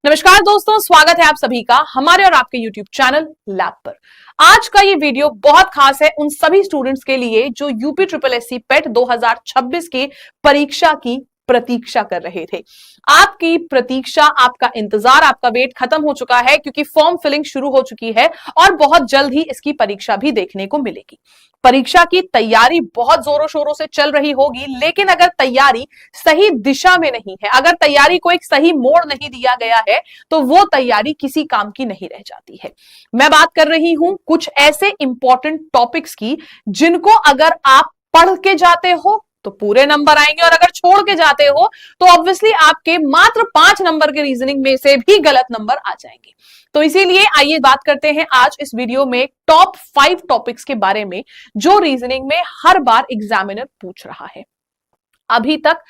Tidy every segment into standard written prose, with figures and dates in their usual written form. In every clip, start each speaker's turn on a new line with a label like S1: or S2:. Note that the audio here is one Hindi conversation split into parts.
S1: नमस्कार दोस्तों, स्वागत है आप सभी का हमारे और आपके YouTube चैनल लैब पर। आज का ये वीडियो बहुत खास है उन सभी स्टूडेंट्स के लिए जो यूपी ट्रिपल एससी पेट 2026 की परीक्षा की प्रतीक्षा कर रहे थे। आपकी प्रतीक्षा, आपका इंतजार, आपका वेट खत्म हो चुका है क्योंकि फॉर्म फिलिंग शुरू हो चुकी है और बहुत जल्द ही इसकी परीक्षा भी देखने को मिलेगी। परीक्षा की तैयारी बहुत जोरों शोरों से चल रही होगी, लेकिन अगर तैयारी सही दिशा में नहीं है, अगर तैयारी को एक सही मोड़ नहीं दिया गया है, तो वो तैयारी किसी काम की नहीं रह जाती है। मैं बात कर रही हूं कुछ ऐसे इंपॉर्टेंट टॉपिक्स की जिनको अगर आप पढ़ के जाते हो तो पूरे नंबर आएंगे, और अगर छोड़ के जाते हो तो ऑब्वियसली आपके मात्र 5 नंबर के रीजनिंग में से भी गलत नंबर आ जाएंगे। तो इसीलिए आइए बात करते हैं आज इस वीडियो में टॉप 5 टॉपिक्स के बारे में जो रीजनिंग में हर बार एग्जामिनर पूछ रहा है। अभी तक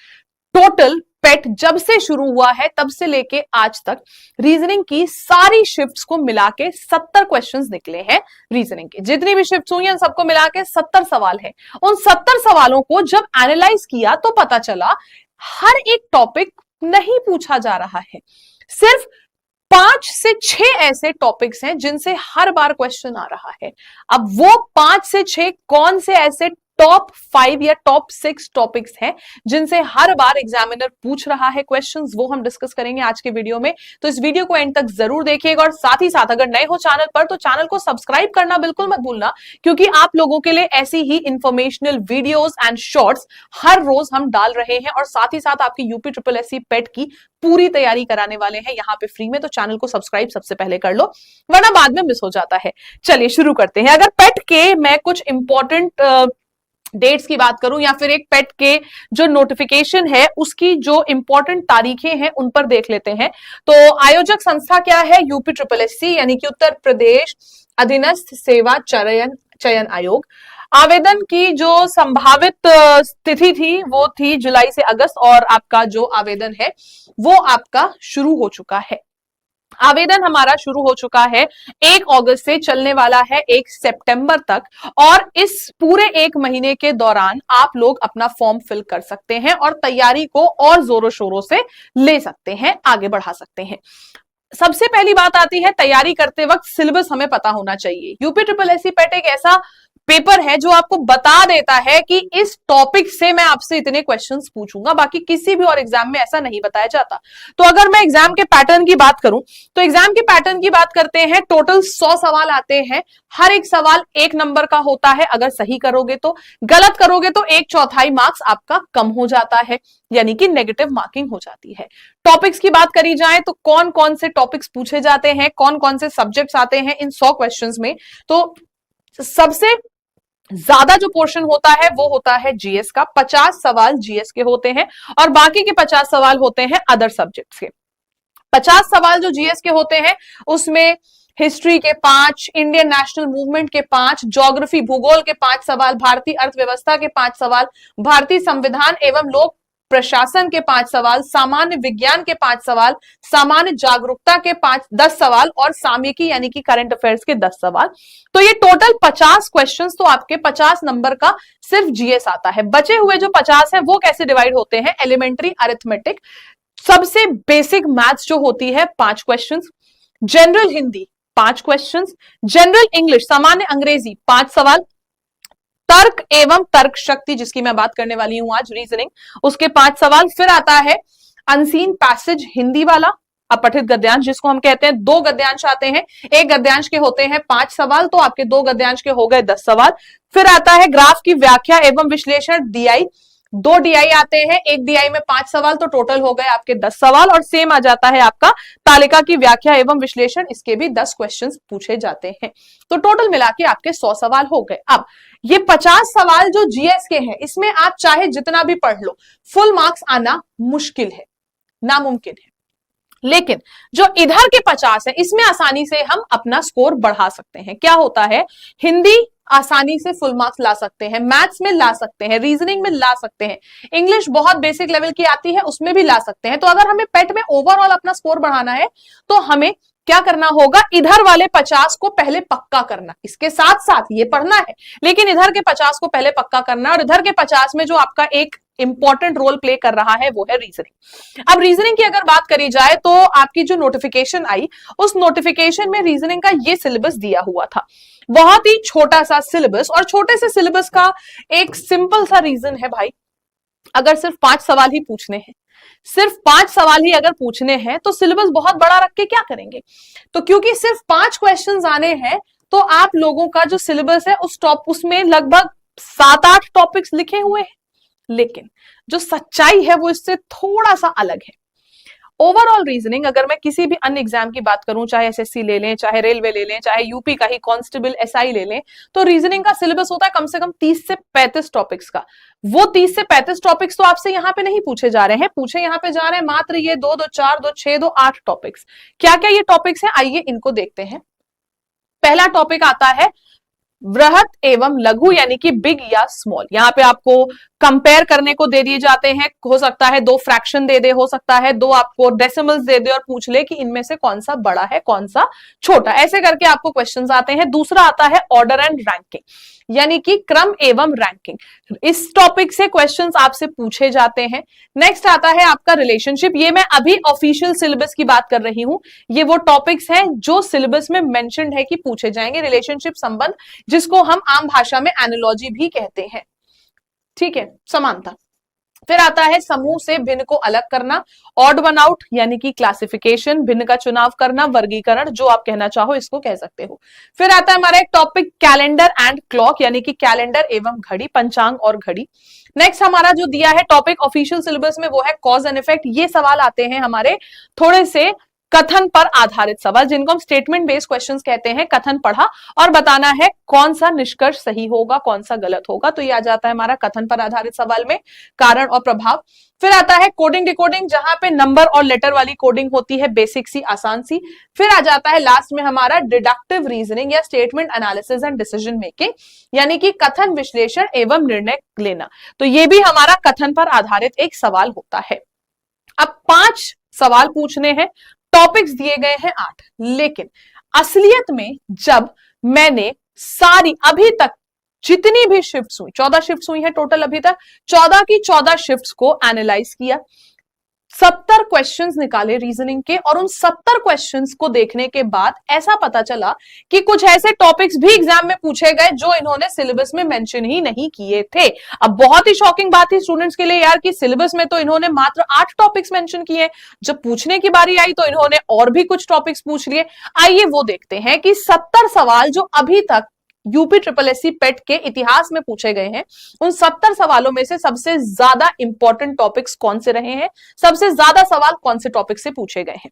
S1: टोटल पेट जब से शुरू हुआ है तब से लेके आज तक रीजनिंग की सारी शिफ्ट्स को मिला के 70 क्वेश्चंस निकले हैं। रीजनिंग के जितनी भी शिफ्ट्स हुई हैं सबको मिला के 70 सवाल है। उन 70 सवालों को जब एनालाइज किया तो पता चला हर एक टॉपिक नहीं पूछा जा रहा है। सिर्फ 5 से 6 ऐसे टॉपिक्स हैं जिनसे हर बार क्वेश्चन आ रहा है। अब वो 5 से 6 कौन से ऐसे टॉप 5 या टॉप 6 टॉपिक्स हैं जिनसे हर बार एग्जामिनर पूछ रहा है क्वेश्चंस, वो हम डिस्कस करेंगे आज के वीडियो में। तो इस वीडियो को एंड तक जरूर देखिएगा और साथ ही साथ अगर नए हो चैनल पर तो चैनल को सब्सक्राइब करना बिल्कुल मत भूलना, क्योंकि आप लोगों के लिए ऐसी ही इंफॉर्मेशनल वीडियोस एंड शॉर्ट्स हर रोज हम डाल रहे हैं। और साथ ही साथ आपकी यूपी ट्रिपल एससी पेट की पूरी तैयारी कराने वाले हैं यहाँ पे फ्री में। तो चैनल को सब्सक्राइब सबसे पहले कर लो, वरना बाद में मिस हो जाता है। चलिए शुरू करते हैं। अगर पेट के मैं कुछ इंपॉर्टेंट डेट्स की बात करूं या फिर एक पेट के जो नोटिफिकेशन है उसकी जो इंपॉर्टेंट तारीखें हैं उन पर देख लेते हैं। तो आयोजक संस्था क्या है? यूपी ट्रिपल एससी यानी कि उत्तर प्रदेश अधीनस्थ सेवा चयन आयोग। आवेदन की जो संभावित तिथि थी वो थी जुलाई से अगस्त, और आपका जो आवेदन है वो आपका शुरू हो चुका है। आवेदन हमारा शुरू हो चुका है 1 अगस्त से, चलने वाला है 1 सितंबर तक, और इस पूरे 1 महीने के दौरान आप लोग अपना फॉर्म फिल कर सकते हैं और तैयारी को और जोरों शोरों से ले सकते हैं, आगे बढ़ा सकते हैं। सबसे पहली बात आती है तैयारी करते वक्त सिलेबस हमें पता होना चाहिए। यूपी ट्रिपल एससी पेट एक ऐसा पेपर है जो आपको बता देता है कि इस टॉपिक से मैं आपसे इतने क्वेश्चंस पूछूंगा, बाकी किसी भी और एग्जाम में ऐसा नहीं बताया जाता। तो अगर मैं एग्जाम के पैटर्न की बात करूं तो एग्जाम के पैटर्न की बात करते हैं, टोटल 100 सवाल आते हैं। हर एक सवाल 1 नंबर का होता है। अगर सही करोगे तो, गलत करोगे तो 1/4 मार्क्स आपका कम हो जाता है, यानी कि नेगेटिव मार्किंग हो जाती है। टॉपिक्स की बात करी जाए तो कौन कौन से टॉपिक्स पूछे जाते हैं, कौन कौन से सब्जेक्ट्स आते हैं इन 100 क्वेश्चंस में, तो सबसे ज्यादा जो पोर्शन होता है वो होता है जीएस का। 50 सवाल जीएस के होते हैं और बाकी के 50 सवाल होते हैं अदर सब्जेक्ट्स के। 50 सवाल जो जीएस के होते हैं उसमें हिस्ट्री के 5, इंडियन नेशनल मूवमेंट के 5, ज्योग्राफी भूगोल के 5 सवाल, भारतीय अर्थव्यवस्था के 5 सवाल, भारतीय संविधान एवं लोक प्रशासन के 5 सवाल, सामान्य विज्ञान के 5 सवाल, सामान्य जागरूकता के 10 सवाल और सामयिकी यानी कि करंट अफेयर्स के 10 सवाल। तो ये टोटल 50 क्वेश्चंस, तो आपके 50 नंबर का सिर्फ जीएस आता है। बचे हुए जो 50 है वो कैसे डिवाइड होते हैं? एलिमेंट्री अरिथमेटिक, सबसे बेसिक मैथ्स जो होती है 5 questions, general Hindi 5 questions, general English सामान्य अंग्रेजी 5 सवाल, तर्क एवं तर्क शक्ति जिसकी मैं बात करने वाली हूं आज, रीजनिंग, उसके 5 सवाल। फिर आता है अनसीन पैसेज हिंदी वाला, अपठित गद्यांश जिसको हम कहते हैं। 2 गद्यांश आते हैं, एक गद्यांश के होते हैं 5 सवाल, तो आपके 2 गद्यांश के हो गए 10 सवाल। फिर आता है ग्राफ की व्याख्या एवं विश्लेषण डीआई, 2 डीआई आते हैं, एक डीआई में 5 सवाल, तो टोटल हो गए आपके 10 सवाल। और सेम आ जाता है आपका तालिका की व्याख्या एवं विश्लेषण, इसके भी 10 क्वेश्चंस पूछे जाते हैं। तो टोटल मिला के आपके 100 सवाल हो गए। अब ये 50 सवाल जो जीएस के हैं इसमें आप चाहे जितना भी पढ़ लो, फुल मार्क्स आना मुश्किल है, नामुमकिन है। लेकिन जो इधर के 50 है इसमें आसानी से हम अपना स्कोर बढ़ा सकते हैं। क्या होता है? हिंदी आसानी से फुल मार्क्स ला सकते हैं, मैथ्स में ला सकते हैं, रीजनिंग में ला सकते हैं, इंग्लिश बहुत बेसिक लेवल की आती है उसमें भी ला सकते हैं। तो अगर हमें पेट में ओवरऑल अपना स्कोर बढ़ाना है तो हमें क्या करना होगा, इधर वाले 50 को पहले पक्का करना, इसके साथ साथ ये पढ़ना है, लेकिन इधर के 50 को पहले पक्का करना। और इधर के 50 में जो आपका एक इंपॉर्टेंट रोल प्ले कर रहा है वो है रीजनिंग। अब रीजनिंग की अगर बात करी जाए तो आपकी जो नोटिफिकेशन आई, उस नोटिफिकेशन में रीजनिंग का ये सिलेबस दिया हुआ था, बहुत ही छोटा सा सिलेबस। और छोटे से सिलेबस का एक सिंपल सा रीजन है भाई, अगर सिर्फ 5 सवाल ही पूछने हैं, सिर्फ 5 सवाल ही अगर पूछने हैं तो सिलेबस बहुत बड़ा रख के क्या करेंगे। तो क्योंकि सिर्फ 5 क्वेश्चंस आने हैं तो आप लोगों का जो सिलेबस है उसमें लगभग 7-8 टॉपिक्स लिखे हुए हैं, लेकिन जो सच्चाई है वो इससे थोड़ा सा अलग है। ओवरऑल रीजनिंग, अगर मैं किसी भी अन्य एग्जाम की बात करूं, चाहे एसएससी ले लें, चाहे रेलवे ले लें, चाहे यूपी का ही कांस्टेबल एसआई ले लें, तो रीजनिंग का सिलेबस होता है कम से कम 30 से 35 टॉपिक्स का। वो 30 से 35 टॉपिक्स तो आपसे यहाँ पे नहीं पूछे जा रहे हैं, पूछे यहाँ पे जा रहे हैं मात्र ये 2, 2, 4, 2, 6, 2, 8 टॉपिक्स। क्या क्या ये टॉपिक्स हैं, आइए इनको देखते हैं। पहला टॉपिक आता है वृहत एवं लघु, यानी कि बिग या स्मॉल। यहाँ पे आपको कंपेयर करने को दे दिए जाते हैं, हो सकता है 2 फ्रैक्शन दे दे, हो सकता है 2 आपको डेसिमल्स दे दे और पूछ ले कि इनमें से कौन सा बड़ा है कौन सा छोटा, ऐसे करके आपको क्वेश्चंस आते हैं। दूसरा आता है ऑर्डर एंड रैंकिंग, यानी कि क्रम एवं रैंकिंग, इस टॉपिक से क्वेश्चंस आपसे पूछे जाते हैं। नेक्स्ट आता है आपका रिलेशनशिप, ये मैं अभी ऑफिशियल सिलेबस की बात कर रही हूं, ये वो टॉपिक्स हैं जो सिलेबस में मेंशन्ड है कि पूछे जाएंगे। रिलेशनशिप संबंध, जिसको हम आम भाषा में एनालॉजी भी कहते हैं, ठीक है, समानता। फिर आता है समूह से भिन्न को अलग करना, ऑड वन आउट यानी कि क्लासिफिकेशन, भिन्न का चुनाव करना, वर्गीकरण, जो आप कहना चाहो इसको कह सकते हो। फिर आता है हमारा एक टॉपिक कैलेंडर एंड क्लॉक, यानी कि कैलेंडर एवं घड़ी, पंचांग और घड़ी। नेक्स्ट हमारा जो दिया है टॉपिक ऑफिशियल सिलेबस में वो है कॉज एंड इफेक्ट। ये सवाल आते हैं हमारे थोड़े से कथन पर आधारित सवाल, जिनको हम स्टेटमेंट बेस्ड क्वेश्चंस कहते हैं। कथन पढ़ा और बताना है कौन सा निष्कर्ष सही होगा कौन सा गलत होगा, तो ये आ जाता है हमारा कथन पर आधारित सवाल में, कारण और प्रभाव। फिर आता है कोडिंग डिकोडिंग, जहां पे नंबर और लेटर वाली कोडिंग होती है, बेसिक सी आसान सी। फिर आ जाता है लास्ट में हमारा डिडक्टिव रीजनिंग या statement analysis and decision making, यानी कि कथन विश्लेषण एवं निर्णय लेना। तो ये भी हमारा कथन पर आधारित एक सवाल होता है। अब 5 सवाल पूछने हैं, टॉपिक्स दिए गए हैं 8, लेकिन असलियत में जब मैंने सारी अभी तक जितनी भी शिफ्ट्स हुई, 14 शिफ्ट्स हुई है टोटल अभी तक, 14 की 14 शिफ्ट्स को एनालाइज किया, 70 क्वेश्चंस निकाले रीजनिंग के, और उन 70 क्वेश्चंस को देखने के बाद ऐसा पता चला कि कुछ ऐसे टॉपिक्स भी एग्जाम में पूछे गए जो इन्होंने सिलेबस में मेंशन ही नहीं किए थे। अब बहुत ही शॉकिंग बात थी स्टूडेंट्स के लिए यार कि सिलेबस में तो इन्होंने मात्र 8 टॉपिक्स मेंशन किए, जब पूछने की बारी आई तो इन्होंने और भी कुछ टॉपिक्स पूछ लिए। आइए वो देखते हैं कि 70 सवाल जो अभी तक यूपी ट्रिपल एससी पेट के इतिहास में पूछे गए हैं, उन 70 सवालों में से सबसे ज्यादा इंपॉर्टेंट टॉपिक्स कौन से रहे हैं, सबसे ज्यादा सवाल कौन से टॉपिक से पूछे गए हैं।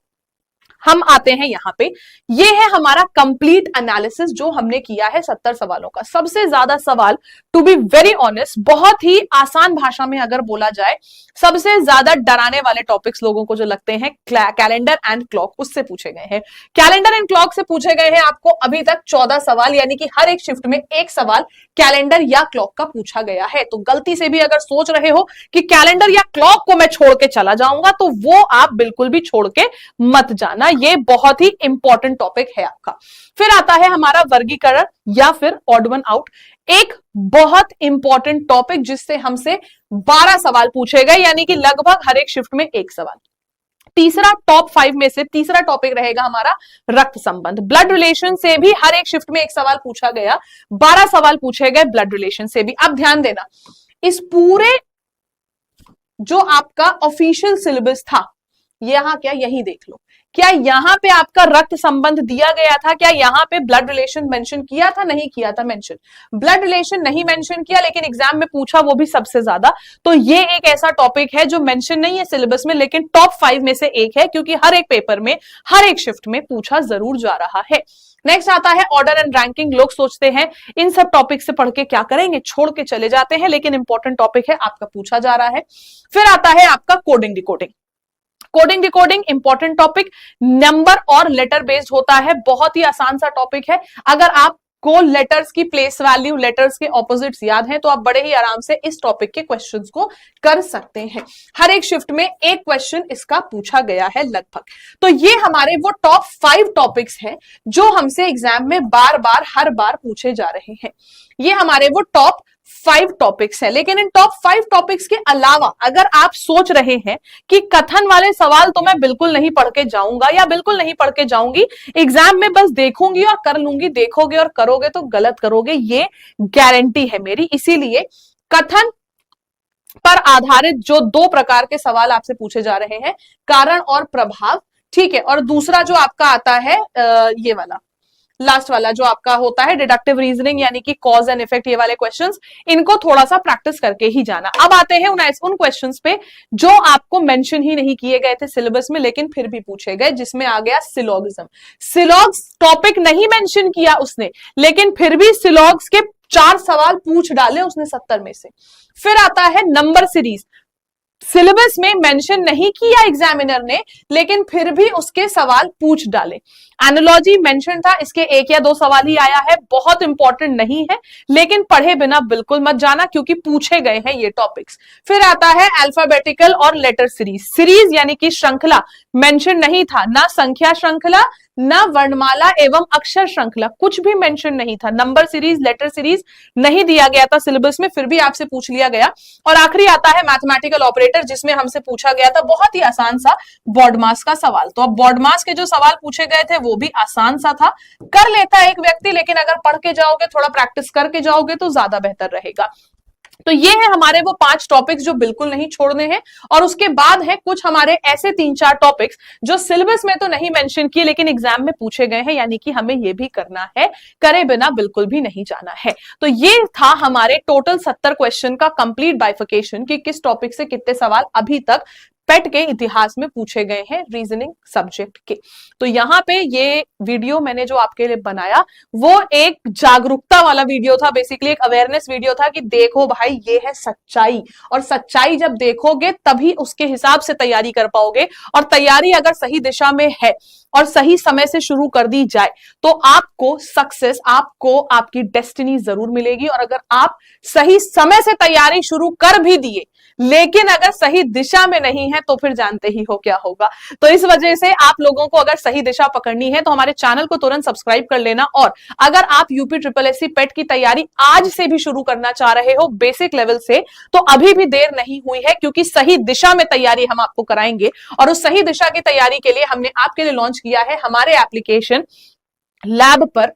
S1: हम आते हैं यहां पे, ये है हमारा कंप्लीट एनालिसिस जो हमने किया है 70 सवालों का। सबसे ज्यादा सवाल, टू बी वेरी ऑनेस्ट, बहुत ही आसान भाषा में अगर बोला जाए, सबसे ज्यादा डराने वाले टॉपिक्स लोगों को जो लगते हैं कैलेंडर एंड क्लॉक, उससे पूछे गए हैं। कैलेंडर एंड क्लॉक से पूछे गए हैं आपको अभी तक 14 सवाल, यानी कि हर एक शिफ्ट में एक सवाल कैलेंडर या क्लॉक का पूछा गया है। तो गलती से भी अगर सोच रहे हो कि कैलेंडर या क्लॉक को मैं छोड़ के चला जाऊंगा, तो वो आप बिल्कुल भी छोड़ के मत जाना, ये बहुत ही इंपॉर्टेंट टॉपिक है आपका। फिर आता है हमारा वर्गीकरण या फिर ऑड वन आउट, एक बहुत इंपॉर्टेंट टॉपिक जिससे हमसे 12 सवाल पूछे गए, यानी कि लगभग हर एक शिफ्ट में एक सवाल। तीसरा टॉप 5 में से तीसरा टॉपिक रहेगा हमारा रक्त संबंध। ब्लड रिलेशन से भी हर एक शिफ्ट में एक सवाल पूछा गया, 12 सवाल पूछे गए ब्लड रिलेशन से भी। अब ध्यान देना, इस पूरे जो आपका ऑफिशियल सिलेबस था, यहां क्या यही देख लो, क्या यहां पे आपका रक्त संबंध दिया गया था, क्या यहां पे ब्लड रिलेशन मेंशन किया था, नहीं किया था मेंशन। ब्लड रिलेशन नहीं मेंशन किया, लेकिन एग्जाम में पूछा वो भी सबसे ज्यादा। तो ये एक ऐसा टॉपिक है जो मेंशन नहीं है सिलेबस में, लेकिन टॉप 5 में से एक है, क्योंकि हर एक पेपर में हर एक शिफ्ट में पूछा जरूर जा रहा है। नेक्स्ट आता है ऑर्डर एंड रैंकिंग। लोग सोचते हैं इन सब टॉपिक से पढ़ के क्या करेंगे, छोड़ के चले जाते हैं, लेकिन इंपॉर्टेंट टॉपिक है, आपका पूछा जा रहा है। फिर आता है आपका coding decoding. Coding decoding important topic, number और लेटर बेस्ड होता है, बहुत ही आसान सा टॉपिक है। अगर आप को लेटर्स की प्लेस वैल्यू, लेटर्स के ऑपोजिट्स याद हैं तो आप बड़े ही आराम से इस टॉपिक के क्वेश्चंस को कर सकते हैं। हर एक शिफ्ट में एक क्वेश्चन इसका पूछा गया है लगभग। तो ये हमारे वो टॉप 5 टॉपिक्स हैं जो हमसे एग्जाम में बार बार हर बार पूछे जा रहे हैं। ये हमारे वो टॉप 5 टॉपिक्स है। लेकिन इन टॉप 5 टॉपिक्स के अलावा अगर आप सोच रहे हैं कि कथन वाले सवाल तो मैं बिल्कुल नहीं पढ़ के जाऊंगा या बिल्कुल नहीं पढ़ के जाऊंगी, एग्जाम में बस देखूंगी और कर लूंगी, देखोगे और करोगे तो गलत करोगे, ये गारंटी है मेरी। इसीलिए कथन पर आधारित जो 2 प्रकार के सवाल आपसे पूछे जा रहे हैं, कारण और प्रभाव, ठीक है, और दूसरा जो आपका आता है ये वाला लास्ट वाला जो आपका होता है डिडक्टिव रीजनिंग यानी कि कॉज एंड इफेक्ट, ये वाले क्वेश्चंस, इनको थोड़ा सा प्रैक्टिस करके ही जाना। अब आते हैं उन क्वेश्चंस पे जो आपको मेंशन ही नहीं किए गए थे सिलेबस में लेकिन फिर भी पूछे गए, जिसमें आ गया सिलोगिज्म। सिलॉग्स टॉपिक नहीं मेंशन किया उसने, लेकिन फिर भी सिलॉग्स के 4 सवाल पूछ डाले उसने 70 में से। फिर आता है नंबर सीरीज, सिलेबस में मेंशन नहीं किया एग्जामिनर ने लेकिन फिर भी उसके सवाल पूछ डाले। एनालॉजी मेंशन था, इसके 1 या 2 सवाल ही आया है, बहुत इंपॉर्टेंट नहीं है लेकिन पढ़े बिना बिल्कुल मत जाना क्योंकि पूछे गए हैं ये टॉपिक्स। फिर आता है अल्फाबेटिकल और लेटर सीरीज। सीरीज यानी कि श्रृंखला मेंशन नहीं था, ना संख्या श्रृंखला ना वर्णमाला एवं अक्षर श्रृंखला, कुछ भी मेंशन नहीं था। नंबर सीरीज, लेटर सीरीज नहीं दिया गया था सिलेबस में, फिर भी आपसे पूछ लिया गया। और आखिरी आता है मैथमेटिकल ऑपरेटर, जिसमें हमसे पूछा गया था बहुत ही आसान सा बॉडमास का सवाल। तो अब बॉडमास के जो सवाल पूछे गए थे वो भी आसान सा था, कर लेता एक व्यक्ति, लेकिन अगर पढ़ के जाओगे, थोड़ा प्रैक्टिस करके जाओगे तो ज्यादा बेहतर रहेगा। तो ये है हमारे वो 5 टॉपिक्स जो बिल्कुल नहीं छोड़ने हैं। और उसके बाद है कुछ हमारे ऐसे 3-4 टॉपिक्स जो सिलेबस में तो नहीं मेंशन किए लेकिन एग्जाम में पूछे गए हैं, यानी कि हमें ये भी करना है, करे बिना बिल्कुल भी नहीं जाना है। तो ये था हमारे टोटल 70 क्वेश्चन का कंप्लीट बाइफिकेशन कि किस टॉपिक से कितने सवाल अभी तक पेट के इतिहास में पूछे गए हैं रीजनिंग सब्जेक्ट के। तो यहाँ पे ये वीडियो मैंने जो आपके लिए बनाया वो एक जागरूकता वाला वीडियो था, बेसिकली एक अवेयरनेस वीडियो था कि देखो भाई ये है सच्चाई, और सच्चाई जब देखोगे तभी उसके हिसाब से तैयारी कर पाओगे। और तैयारी अगर सही दिशा में है और सही समय से शुरू कर दी जाए तो आपको सक्सेस, आपको आपकी डेस्टिनी जरूर मिलेगी। और अगर आप सही समय से तैयारी शुरू कर भी दिए लेकिन अगर सही दिशा में नहीं है तो फिर जानते ही हो क्या होगा। तो इस वजह से आप लोगों को अगर सही दिशा पकड़नी है तो हमारे चैनल को तुरंत सब्सक्राइब कर लेना। और अगर आप यूपी ट्रिपल एससी पेट की तैयारी आज से भी शुरू करना चाह रहे हो बेसिक लेवल से, तो अभी भी देर नहीं हुई है, क्योंकि सही दिशा में तैयारी हम आपको कराएंगे। और उस सही दिशा की तैयारी के लिए हमने आपके लिए लॉन्च किया है हमारे एप्लीकेशन लैब पर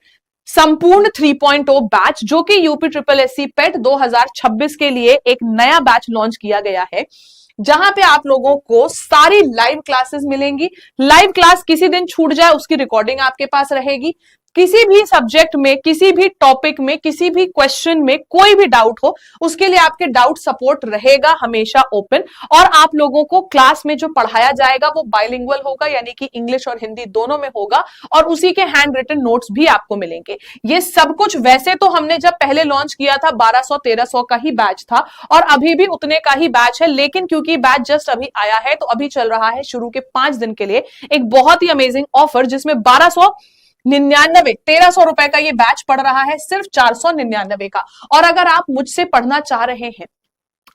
S1: संपूर्ण 3.0 बैच, जो कि यूपी ट्रिपल एससी पेट 2026 के लिए एक नया बैच लॉन्च किया गया है, जहां पे आप लोगों को सारी लाइव क्लासेस मिलेंगी। लाइव क्लास किसी दिन छूट जाए उसकी रिकॉर्डिंग आपके पास रहेगी। किसी भी सब्जेक्ट में, किसी भी टॉपिक में, किसी भी क्वेश्चन में कोई भी डाउट हो उसके लिए आपके डाउट सपोर्ट रहेगा हमेशा ओपन। और आप लोगों को क्लास में जो पढ़ाया जाएगा वो बाइलिंगुअल होगा, यानी कि इंग्लिश और हिंदी दोनों में होगा, और उसी के हैंड रिटन नोट्स भी आपको मिलेंगे। ये सब कुछ वैसे तो हमने जब पहले लॉन्च किया था 1200-1300 का ही बैच था और अभी भी उतने का ही बैच है, लेकिन क्योंकि बैच जस्ट अभी आया है तो अभी चल रहा है शुरू के 5 दिन के लिए एक बहुत ही अमेजिंग ऑफर, जिसमें 1300 रुपए का ये बैच पड़ रहा है सिर्फ 499 का। और अगर आप मुझसे पढ़ना चाह रहे हैं,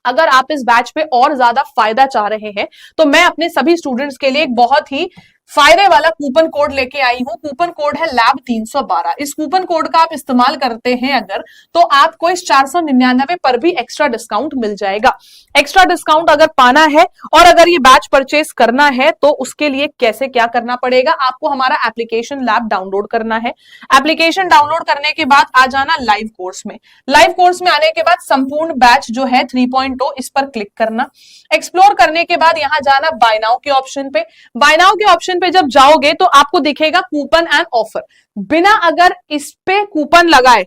S1: अगर आप इस बैच पे और ज्यादा फायदा चाह रहे हैं, तो मैं अपने सभी स्टूडेंट्स के लिए एक बहुत ही फायदे वाला कूपन कोड लेके आई हूं। कूपन कोड है लैब 312। इस कूपन कोड का आप इस्तेमाल करते हैं अगर, तो आपको इस 499 पर भी एक्स्ट्रा डिस्काउंट मिल जाएगा। एक्स्ट्रा डिस्काउंट अगर पाना है और अगर ये बैच परचेस करना है तो उसके लिए कैसे क्या करना पड़ेगा, आपको हमारा एप्लीकेशन लैब डाउनलोड करना है। एप्लीकेशन डाउनलोड करने के बाद आ जाना लाइव कोर्स में। लाइव कोर्स में आने के बाद संपूर्ण बैच जो है 3.0 इस पर क्लिक करना। एक्सप्लोर करने के बाद यहां जाना बाय नाउ के ऑप्शन पे। बाय नाउ के ऑप्शन पे जब जाओगे तो आपको दिखेगा कूपन एंड ऑफर। बिना अगर इस पे कूपन लगाए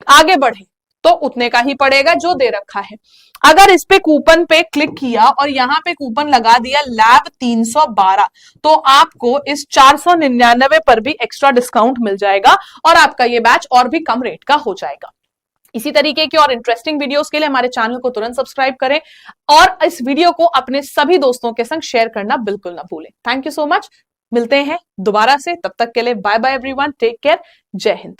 S1: आगे बढ़े तो उतने का ही पड़ेगा जो दे रखा है। अगर इस पे कूपन पे क्लिक किया और यहां पे कूपन लगा दिया लैब 312, तो आपको इस 499 पर भी एक्स्ट्रा डिस्काउंट मिल जाएगा और आपका ये बैच और भी कम रेट का हो जाएगा। इसी तरीके के और इंटरेस्टिंग वीडियोस के लिए हमारे चैनल को तुरंत सब्सक्राइब करें और इस वीडियो को अपने सभी दोस्तों के संग शेयर करना बिल्कुल ना भूलें। Thank you so much. मिलते हैं दोबारा से, तब तक के लिए bye bye everyone, take care, जय हिंद।